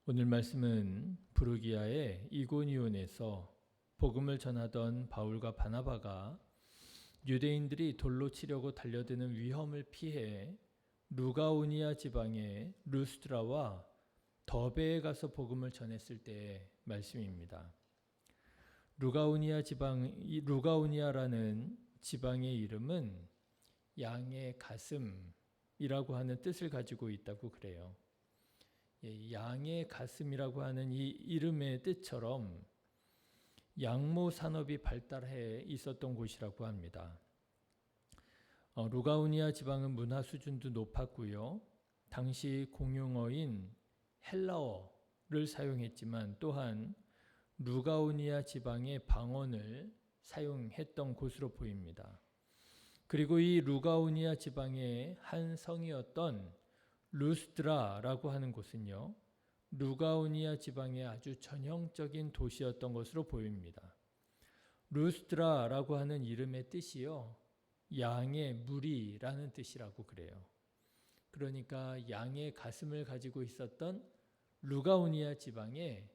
오늘 말씀은 부르기아의 이고니온에서 복음을 전하던 바울과 바나바가 유대인들이 돌로 치려고 달려드는 위험을 피해 루가오니아 지방의 루스드라와 더베에 가서 복음을 전했을 때의 말씀입니다. 루가오니아라는 지방의 이름은 양의 가슴이라고 하는 뜻을 가지고 있다고 그래요. 양의 가슴이라고 하는 이 이름의 뜻처럼 양모 산업이 발달해 있었던 곳이라고 합니다. 루가오니아 지방은 문화 수준도 높았고요. 당시 공용어인 헬라어를 사용했지만 또한 루가오니아 지방의 방언을 사용했던 곳으로 보입니다. 그리고 이 루가오니아 지방의 한 성이었던 루스드라라고 하는 곳은요, 루가오니아 지방의 아주 전형적인 도시였던 것으로 보입니다. 루스드라라고 하는 이름의 뜻이요, 양의 무리라는 뜻이라고 그래요. 그러니까 양의 가슴을 가지고 있었던 루가오니아 지방에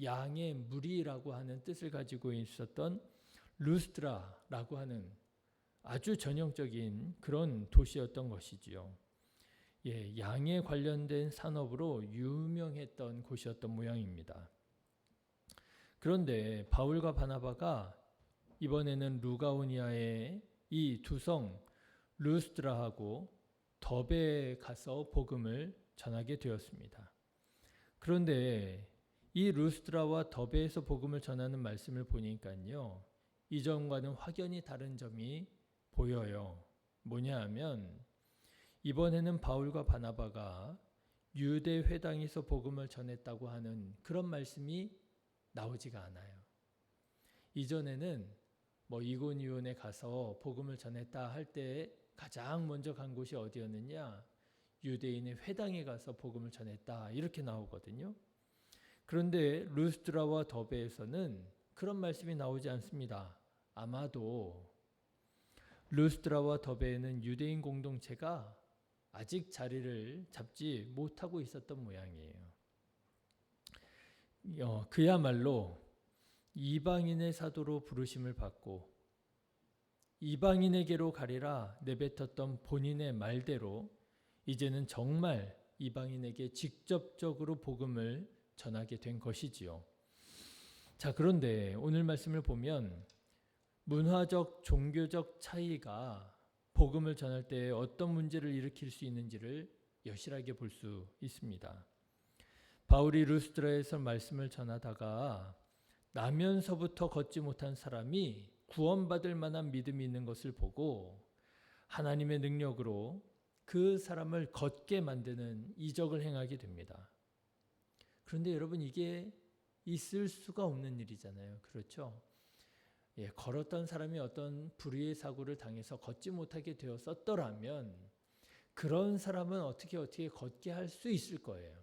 양의 무리라고 하는 뜻을 가지고 있었던 루스드라라고 하는 아주 전형적인 그런 도시였던 것이지요. 양에 관련된 산업으로 유명했던 곳이었던 모양입니다. 그런데 바울과 바나바가 이번에는 루가오니아의 이 두 성 루스드라하고 더베에 가서 복음을 전하게 되었습니다. 그런데 이 루스드라와 더베에서 복음을 전하는 말씀을 보니까요, 이전과는 확연히 다른 점이 보여요. 뭐냐 하면 이번에는 바울과 바나바가 유대 회당에서 복음을 전했다고 하는 그런 말씀이 나오지가 않아요. 이전에는 이고니온에 가서 복음을 전했다 할 때 가장 먼저 간 곳이 어디였느냐? 유대인의 회당에 가서 복음을 전했다 이렇게 나오거든요. 그런데 루스드라와 더베에서는 그런 말씀이 나오지 않습니다. 아마도 루스드라와 더베에는 유대인 공동체가 아직 자리를 잡지 못하고 있었던 모양이에요. 그야말로 이방인의 사도로 부르심을 받고 이방인에게로 가리라 내뱉었던 본인의 말대로 이제는 정말 이방인에게 직접적으로 복음을 전하게 된 것이지요. 자, 그런데 오늘 말씀을 보면 문화적, 종교적 차이가 복음을 전할 때 어떤 문제를 일으킬 수 있는지를 여실하게 볼 수 있습니다. 바울이 루스드라에서 말씀을 전하다가 나면서부터 걷지 못한 사람이 구원받을 만한 믿음이 있는 것을 보고 하나님의 능력으로 그 사람을 걷게 만드는 이적을 행하게 됩니다. 그런데 여러분, 이게 있을 수가 없는 일이잖아요. 그렇죠? 걸었던 사람이 어떤 불의의 사고를 당해서 걷지 못하게 되었었더라면 그런 사람은 어떻게 걷게 할 수 있을 거예요.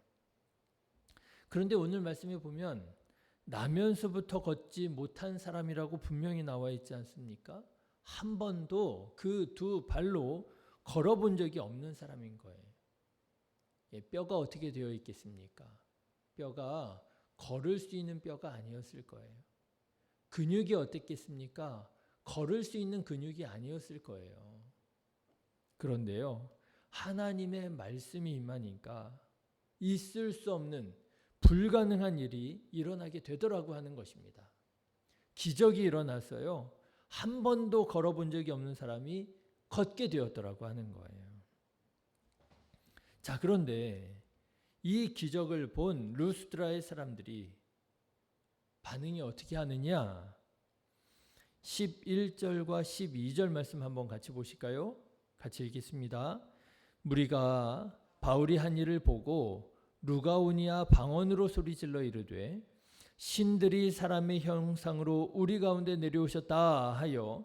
그런데 오늘 말씀에 보면 나면서부터 걷지 못한 사람이라고 분명히 나와 있지 않습니까? 한 번도 그 두 발로 걸어본 적이 없는 사람인 거예요. 뼈가 어떻게 되어 있겠습니까? 뼈가 걸을 수 있는 뼈가 아니었을 거예요. 근육이 어땠겠습니까? 걸을 수 있는 근육이 아니었을 거예요. 그런데요, 하나님의 말씀이 임하니까 있을 수 없는 불가능한 일이 일어나게 되더라고 하는 것입니다. 기적이 일어났어요. 한 번도 걸어본 적이 없는 사람이 걷게 되었더라고 하는 거예요. 자, 그런데 이 기적을 본 루스드라의 사람들이 반응이 어떻게 하느냐? 11절과 12절 말씀 한번 같이 보실까요? 같이 읽겠습니다. 무리가 바울이 한 일을 보고 루가오니아 방언으로 소리질러 이르되 신들이 사람의 형상으로 우리 가운데 내려오셨다 하여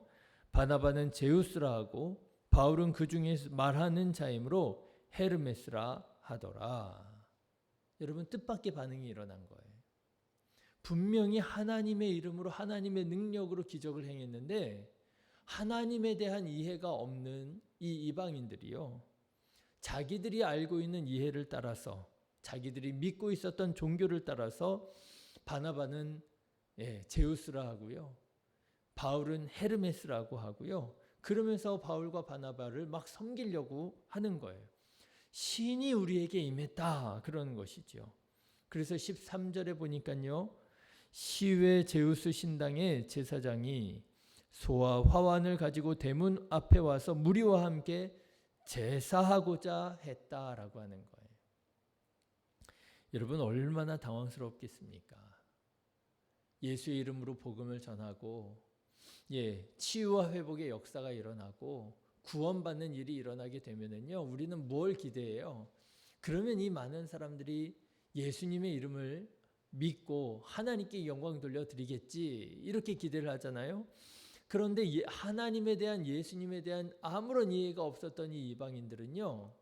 바나바는 제우스라 하고 바울은 그 중에 말하는 자이므로 헤르메스라 하더라. 여러분, 뜻밖의 반응이 일어난 거예요. 분명히 하나님의 이름으로 하나님의 능력으로 기적을 행했는데 하나님에 대한 이해가 없는 이 이방인들이요, 자기들이 알고 있는 이해를 따라서 자기들이 믿고 있었던 종교를 따라서 바나바는 제우스라 하고요. 바울은 헤르메스라고 하고요. 그러면서 바울과 바나바를 막 섬기려고 하는 거예요. 신이 우리에게 임했다 그러는 것이죠. 그래서 13절에 보니까요. 시외 제우스 신당의 제사장이 소와 화환을 가지고 대문 앞에 와서 무리와 함께 제사하고자 했다라고 하는 거예요. 여러분 얼마나 당황스럽겠습니까? 예수의 이름으로 복음을 전하고 치유와 회복의 역사가 일어나고 구원받는 일이 일어나게 되면은요, 우리는 뭘 기대해요? 그러면 이 많은 사람들이 예수님의 이름을 믿고 하나님께 영광 돌려드리겠지 이렇게 기대를 하잖아요. 그런데 하나님에 대한 예수님에 대한 아무런 이해가 없었던 이 이방인들은요,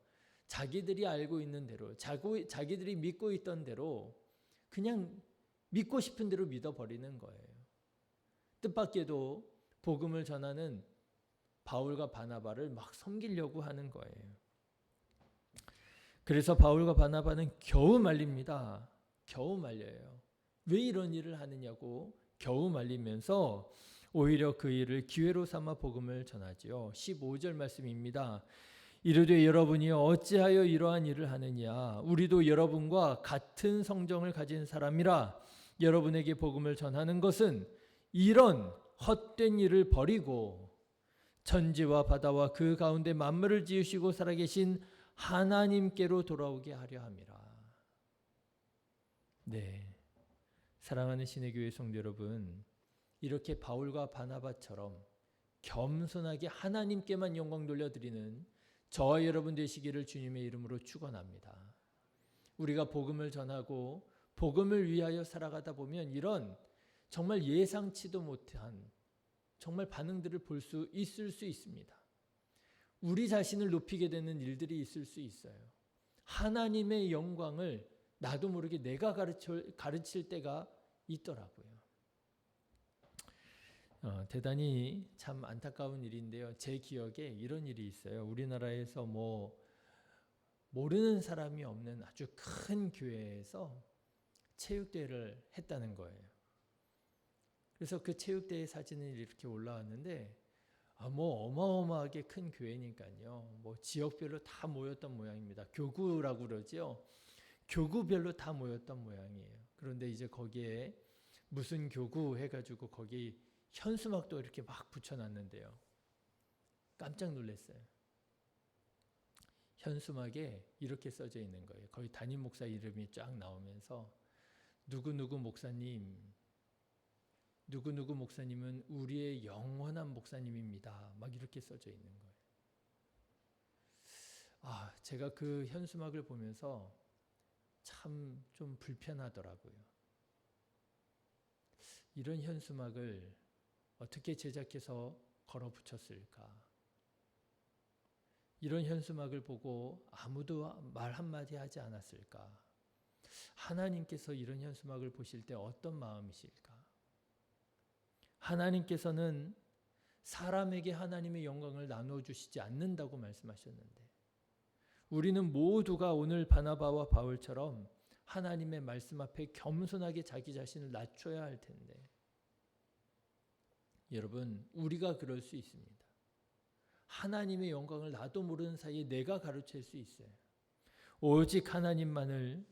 자기들이 알고 있는 대로 자기들이 믿고 있던 대로 그냥 믿고 싶은 대로 믿어버리는 거예요. 뜻밖에도 복음을 전하는 바울과 바나바를 막 섬기려고 하는 거예요. 그래서 바울과 바나바는 겨우 말립니다. 겨우 말려요. 왜 이런 일을 하느냐고 겨우 말리면서 오히려 그 일을 기회로 삼아 복음을 전하지요. 15절 말씀입니다. 이르되 여러분이 어찌하여 이러한 일을 하느냐? 우리도 여러분과 같은 성정을 가진 사람이라 여러분에게 복음을 전하는 것은 이런 헛된 일을 버리고 천지와 바다와 그 가운데 만물을 지으시고 살아계신 하나님께로 돌아오게 하려 함이라. 네, 사랑하는 신의 교회 성도 여러분, 이렇게 바울과 바나바처럼 겸손하게 하나님께만 영광 돌려드리는 저와 여러분 되시기를 주님의 이름으로 축원합니다. 우리가 복음을 전하고 복음을 위하여 살아가다 보면 이런 정말 예상치도 못한 정말 반응들을 볼 수 있을 수 있습니다. 우리 자신을 높이게 되는 일들이 있을 수 있어요. 하나님의 영광을 나도 모르게 내가 가르칠 때가 있더라고요. 대단히 참 안타까운 일인데요. 제 기억에 이런 일이 있어요. 우리나라에서 모르는 사람이 없는 아주 큰 교회에서 체육대회를 했다는 거예요. 그래서 그 체육대회 사진이 이렇게 올라왔는데 어마어마하게 큰 교회니까요. 지역별로 다 모였던 모양입니다. 교구라고 그러죠. 교구별로 다 모였던 모양이에요. 그런데 이제 거기에 무슨 교구 해가지고 거기 현수막도 이렇게 막 붙여놨는데요. 깜짝 놀랐어요. 현수막에 이렇게 써져 있는 거예요. 거의 담임 목사 이름이 쫙 나오면서 누구누구 목사님은 우리의 영원한 목사님입니다. 막 이렇게 써져 있는 거예요. 제가 그 현수막을 보면서 참 좀 불편하더라고요. 이런 현수막을 어떻게 제작해서 걸어 붙였을까? 이런 현수막을 보고 아무도 말 한마디 하지 않았을까? 하나님께서 이런 현수막을 보실 때 어떤 마음이실까? 하나님께서는 사람에게 하나님의 영광을 나누어 주시지 않는다고 말씀하셨는데 우리는 모두가 오늘 바나바와 바울처럼 하나님의 말씀 앞에 겸손하게 자기 자신을 낮춰야 할 텐데 여러분, 우리가 그럴 수 있습니다. 하나님의 영광을 나도 모르는 사이에 내가 가로챌 수 있어요. 오직 하나님의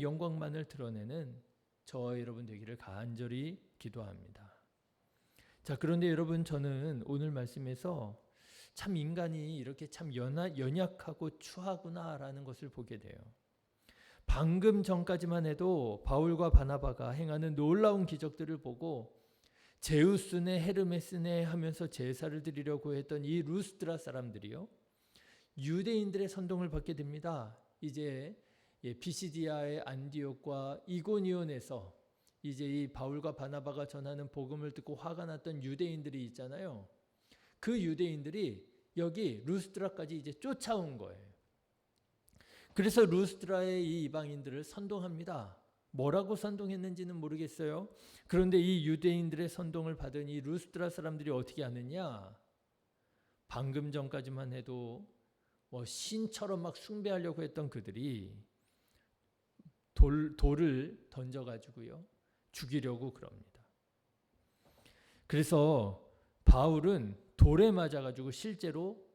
영광만을 드러내는 저와 여러분 되기를 간절히 기도합니다. 자, 그런데 여러분, 저는 오늘 말씀에서 참 인간이 이렇게 참 연약하고 추하구나라는 것을 보게 돼요. 방금 전까지만 해도 바울과 바나바가 행하는 놀라운 기적들을 보고 제우스네 헤르메스네 하면서 제사를 드리려고 했던 이 루스드라 사람들이요, 유대인들의 선동을 받게 됩니다. 이제 피시디아의 안디옥과 이고니온에서 이제 이 바울과 바나바가 전하는 복음을 듣고 화가 났던 유대인들이 있잖아요. 그 유대인들이 여기 루스드라까지 이제 쫓아온 거예요. 그래서 루스드라의 이 이방인들을 선동합니다. 뭐라고 선동했는지는 모르겠어요. 그런데 이 유대인들의 선동을 받은 이 루스드라 사람들이 어떻게 하느냐? 방금 전까지만 해도 신처럼 막 숭배하려고 했던 그들이 돌을 던져가지고요 죽이려고 그럽니다. 그래서 바울은 돌에 맞아가지고 실제로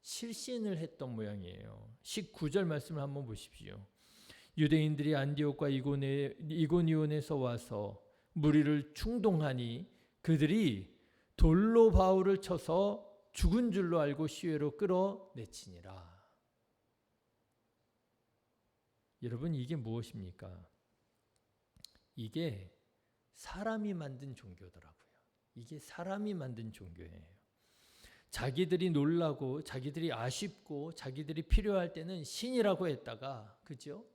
실신을 했던 모양이에요. 19절 말씀을 한번 보십시오. 유대인들이 안디옥과 이고니온에서 와서 무리를 충동하니 그들이 돌로 바울을 쳐서 죽은 줄로 알고 시외로 끌어내치니라. 여러분, 이게 무엇입니까? 이게 사람이 만든 종교더라고요. 이게 사람이 만든 종교예요. 자기들이 놀라고 자기들이 아쉽고 자기들이 필요할 때는 신이라고 했다가, 그죠?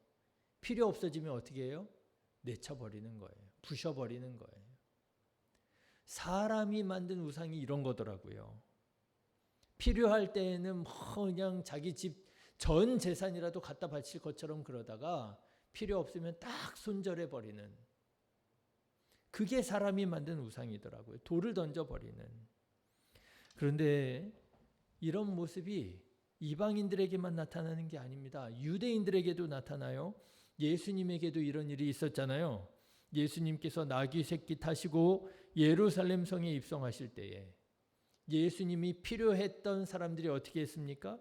필요 없어지면 어떻게 해요? 내쳐버리는 거예요. 부셔버리는 거예요. 사람이 만든 우상이 이런 거더라고요. 필요할 때에는 그냥 자기 집 전 재산이라도 갖다 바칠 것처럼 그러다가 필요 없으면 딱 손절해버리는, 그게 사람이 만든 우상이더라고요. 돌을 던져버리는. 그런데 이런 모습이 이방인들에게만 나타나는 게 아닙니다. 유대인들에게도 나타나요. 예수님에게도 이런 일이 있었잖아요. 예수님께서 나귀 새끼 타시고 예루살렘 성에 입성하실 때에 예수님이 필요했던 사람들이 어떻게 했습니까?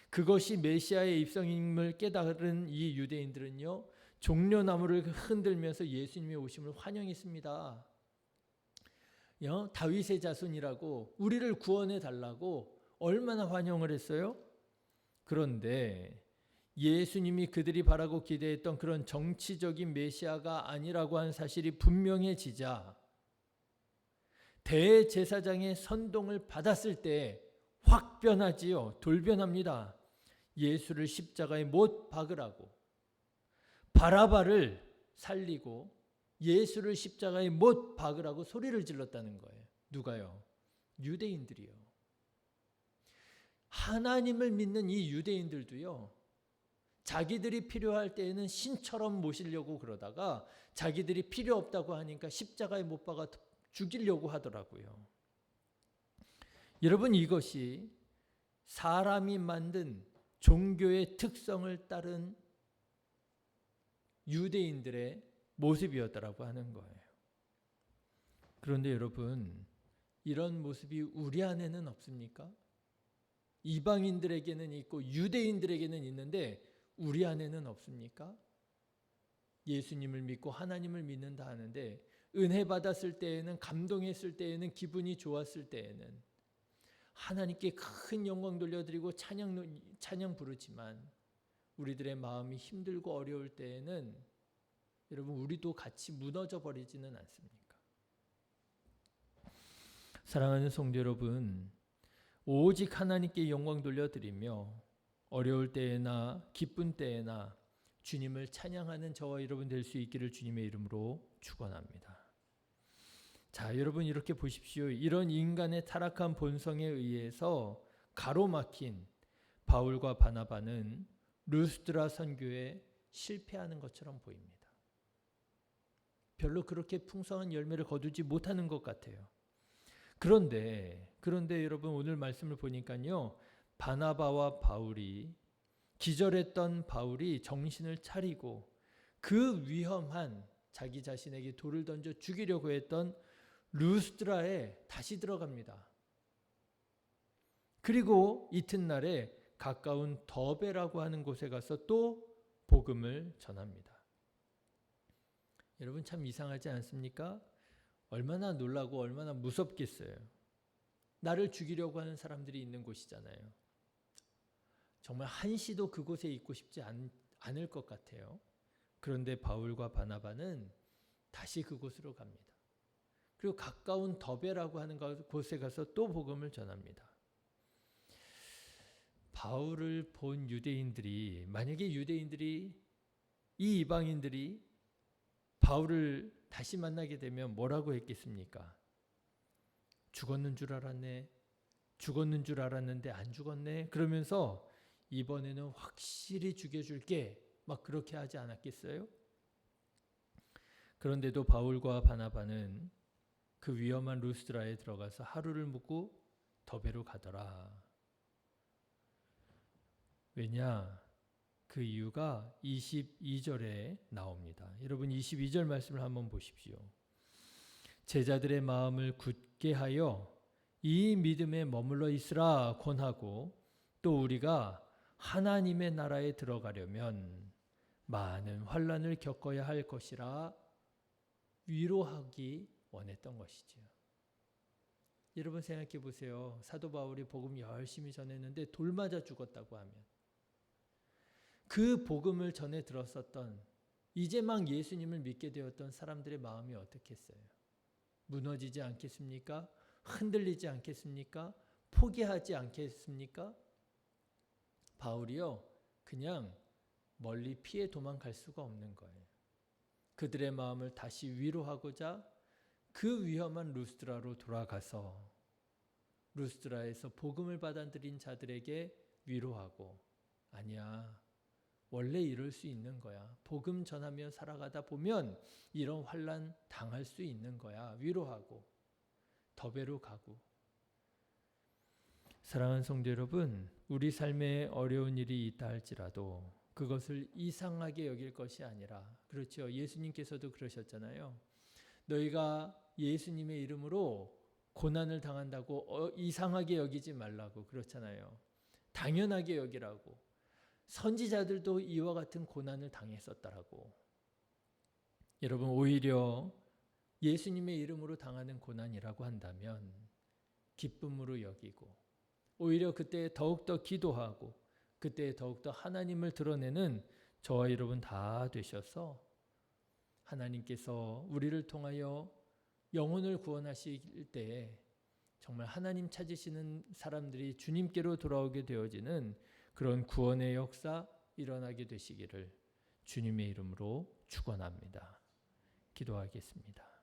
그것이 메시아의 입성임을 깨달은 이 유대인들은요, 종려나무를 흔들면서 예수님의 오심을 환영했습니다. 다윗의 자손이라고, 우리를 구원해 달라고 얼마나 환영을 했어요? 그런데 예수님이 그들이 바라고 기대했던 그런 정치적인 메시아가 아니라고 한 사실이 분명해지자 대제사장의 선동을 받았을 때 확 변하지요. 돌변합니다. 예수를 십자가에 못 박으라고 바라바를 살리고 예수를 십자가에 못 박으라고 소리를 질렀다는 거예요. 누가요? 유대인들이요. 하나님을 믿는 이 유대인들도요, 자기들이 필요할 때에는 신처럼 모시려고 그러다가 자기들이 필요 없다고 하니까 십자가에 못 박아 죽이려고 하더라고요. 여러분, 이것이 사람이 만든 종교의 특성을 따른 유대인들의 모습이었다라고 하는 거예요. 그런데 여러분, 이런 모습이 우리 안에는 없습니까? 이방인들에게는 있고 유대인들에게는 있는데 우리 안에는 없습니까? 예수님을 믿고 하나님을 믿는다 하는데 은혜 받았을 때에는, 감동했을 때에는, 기분이 좋았을 때에는 하나님께 큰 영광 돌려드리고 찬양 부르지만 우리들의 마음이 힘들고 어려울 때에는 여러분, 우리도 같이 무너져 버리지는 않습니까? 사랑하는 성도 여러분, 오직 하나님께 영광 돌려드리며 어려울 때에나 기쁜 때에나 주님을 찬양하는 저와 여러분 될 수 있기를 주님의 이름으로 축원합니다. 자, 여러분, 이렇게 보십시오. 이런 인간의 타락한 본성에 의해서 가로막힌 바울과 바나바는 루스드라 선교에 실패하는 것처럼 보입니다. 별로 그렇게 풍성한 열매를 거두지 못하는 것 같아요. 그런데 여러분, 오늘 말씀을 보니까요, 바나바와 바울이, 기절했던 바울이 정신을 차리고 그 위험한, 자기 자신에게 돌을 던져 죽이려고 했던 루스드라에 다시 들어갑니다. 그리고 이튿날에 가까운 더베라고 하는 곳에 가서 또 복음을 전합니다. 여러분, 참 이상하지 않습니까? 얼마나 놀라고 얼마나 무섭겠어요. 나를 죽이려고 하는 사람들이 있는 곳이잖아요. 정말 한시도 그곳에 있고 싶지 않을 것 같아요. 그런데 바울과 바나바는 다시 그곳으로 갑니다. 그리고 가까운 더베라고 하는 곳에 가서 또 복음을 전합니다. 바울을 본 유대인들이, 만약에 유대인들이, 이 이방인들이 바울을 다시 만나게 되면 뭐라고 했겠습니까? 죽었는 줄 알았네. 죽었는 줄 알았는데 안 죽었네. 그러면서 이번에는 확실히 죽여줄게. 막 그렇게 하지 않았겠어요? 그런데도 바울과 바나바는 그 위험한 루스드라에 들어가서 하루를 묵고 더베로 가더라. 왜냐? 그 이유가 22절에 나옵니다. 여러분 22절 말씀을 한번 보십시오. 제자들의 마음을 굳게 하여 이 믿음에 머물러 있으라 권하고 또 우리가 하나님의 나라에 들어가려면 많은 환난을 겪어야 할 것이라 위로하기 원했던 것이지요. 여러분 생각해 보세요. 사도 바울이 복음 열심히 전했는데 돌 맞아 죽었다고 하면 그 복음을 전해 들었었던 이제 막 예수님을 믿게 되었던 사람들의 마음이 어떻겠어요? 무너지지 않겠습니까? 흔들리지 않겠습니까? 포기하지 않겠습니까? 바울이요, 그냥 멀리 피해 도망갈 수가 없는 거예요. 그들의 마음을 다시 위로하고자 그 위험한 루스드라로 돌아가서 루스드라에서 복음을 받아들인 자들에게 위로하고, 아니야, 원래 이럴 수 있는 거야. 복음 전하며 살아가다 보면 이런 환난 당할 수 있는 거야. 위로하고 더베로 가고. 사랑하는 성도 여러분, 우리 삶에 어려운 일이 있다 할지라도 그것을 이상하게 여길 것이 아니라, 그렇죠. 예수님께서도 그러셨잖아요. 너희가 예수님의 이름으로 고난을 당한다고 이상하게 여기지 말라고 그렇잖아요. 당연하게 여기라고. 선지자들도 이와 같은 고난을 당했었다라고. 여러분, 오히려 예수님의 이름으로 당하는 고난이라고 한다면 기쁨으로 여기고, 오히려 그때 더욱더 기도하고 그때 더욱더 하나님을 드러내는 저와 여러분 다 되셔서 하나님께서 우리를 통하여 영혼을 구원하실 때에 정말 하나님 찾으시는 사람들이 주님께로 돌아오게 되어지는 그런 구원의 역사 일어나게 되시기를 주님의 이름으로 축원합니다. 기도하겠습니다.